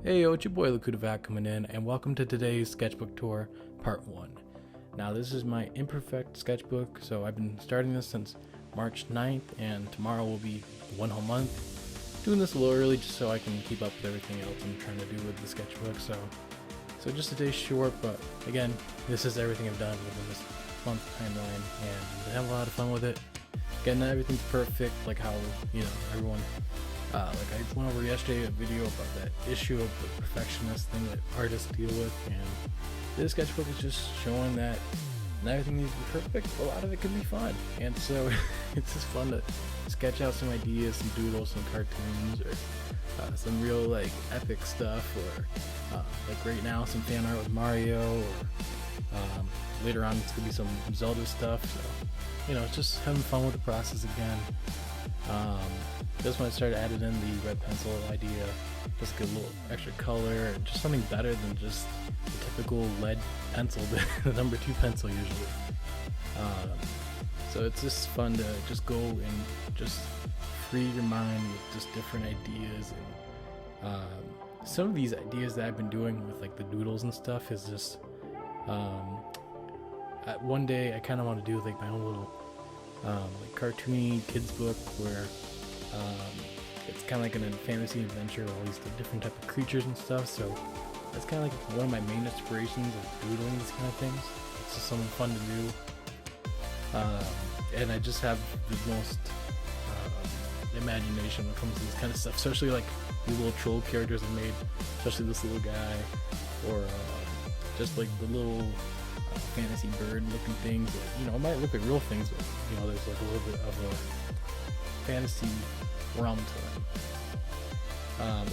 Hey yo, it's your boy Lakudavat coming in, and welcome to today's sketchbook tour, part 1. Now this is my imperfect sketchbook, so I've been starting this since March 9th, and tomorrow will be 1 whole month. Doing this a little early just so I can keep up with everything else I'm trying to do with the sketchbook, so just a day short, but again, this is everything I've done within this month timeline, and I have a lot of fun with it. Again, not everything's perfect, like how, everyone like I went over yesterday a video about that issue of the perfectionist thing that artists deal with, and this sketchbook is just showing that not everything needs to be perfect. A lot of it can be fun, and so it's just fun to sketch out some ideas, some doodles, some cartoons, or some real like epic stuff, or like right now some fan art with Mario, or later on it's gonna be some Zelda stuff. So it's just having fun with the process again. This one I started adding in the red pencil idea, just get a little extra color and just something better than just the typical lead pencil, the number 2 pencil usually. So it's just fun to just go and just free your mind with just different ideas, and some of these ideas that I've been doing with like the doodles and stuff is just one day I kind of want to do like my own little like cartoony kids book where it's kind of like a fantasy adventure with all these different type of creatures and stuff. So that's kind of like one of my main inspirations of doodling these kind of things. It's just something fun to do, and I just have the most imagination when it comes to this kind of stuff, especially like the little troll characters I made, especially this little guy, or just like the little fantasy bird looking things that, it might look like real things, but there's like a little bit of a fantasy realm to them.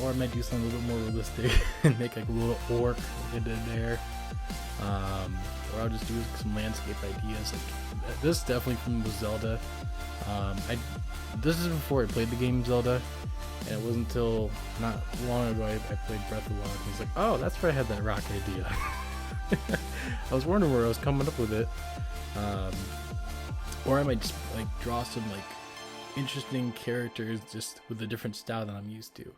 Or I might do something a little bit more realistic and make like a little orc in there, or I'll just do some landscape ideas. Like this is definitely from the Zelda. This is before I played the game Zelda, and it wasn't until not long ago I played Breath of the Wild, and I was like, oh, that's where I had that rock idea. I was wondering where I was coming up with it. Or I might just like draw some like interesting characters just with a different style that I'm used to.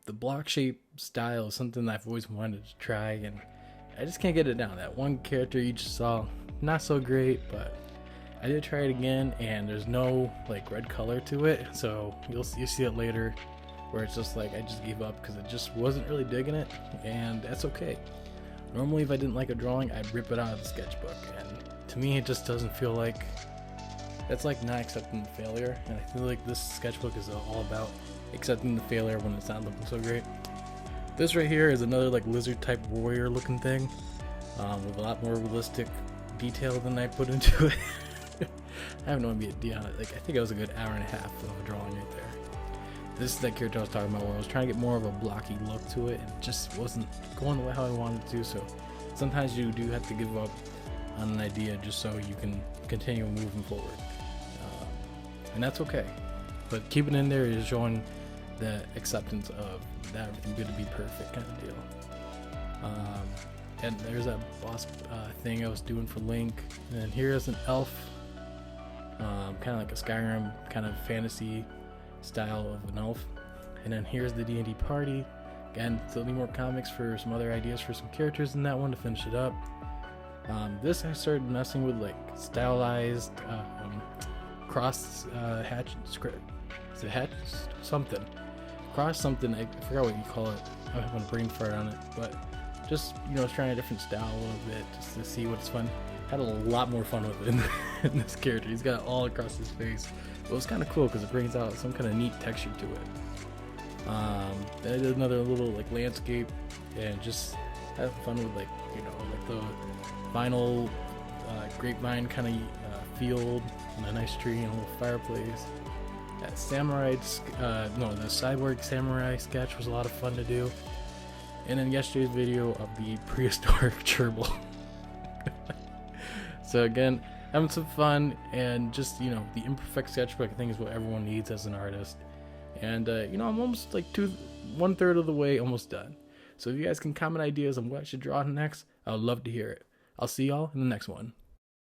The block shape style is something that I've always wanted to try, and I just can't get it down. That one character you just saw, not so great, but I did try it again, and there's no like red color to it, so you'll see it later where it's just like I just gave up because it just wasn't really digging it, and that's okay. Normally if I didn't like a drawing, I'd rip it out of the sketchbook, and to me it just doesn't feel like, that's like not accepting the failure, and I feel like this sketchbook is all about accepting the failure when it's not looking so great. This right here is another like lizard type warrior looking thing, with a lot more realistic detail than I put into it. I have no idea, like I think it was a good hour and a half of a drawing right there. This is that character I was talking about where I was trying to get more of a blocky look to it, and it just wasn't going the way how I wanted to, so sometimes you do have to give up on an idea just so you can continue moving forward. And that's okay. But keeping in there is showing the acceptance of that everything good to be perfect kind of deal. And there's that boss thing I was doing for Link, and then here's an elf, kind of like a Skyrim kind of fantasy style of an elf, and then here's the D&D party. Again, still need more comics for some other ideas for some characters in that one to finish it up. This I started messing with like stylized cross hatch script. Is it hatch something? Cross something, I forgot what you call it. I'm having a brain fart on it, but just I was trying a different style a little bit just to see what's fun. Had a lot more fun with it in this character. He's got it all across his face. It was kind of cool because it brings out some kind of neat texture to it. Then I did another little like landscape and just have fun with like the vinyl grapevine kind of field and a nice tree and a little fireplace. That the cyborg samurai sketch was a lot of fun to do. And then yesterday's video of the prehistoric gerbil. So again, having some fun, and just the imperfect sketchbook I think is what everyone needs as an artist. And I'm almost like 1/3 of the way almost done. So if you guys can comment ideas on what I should draw next, I would love to hear it. I'll see y'all in the next one.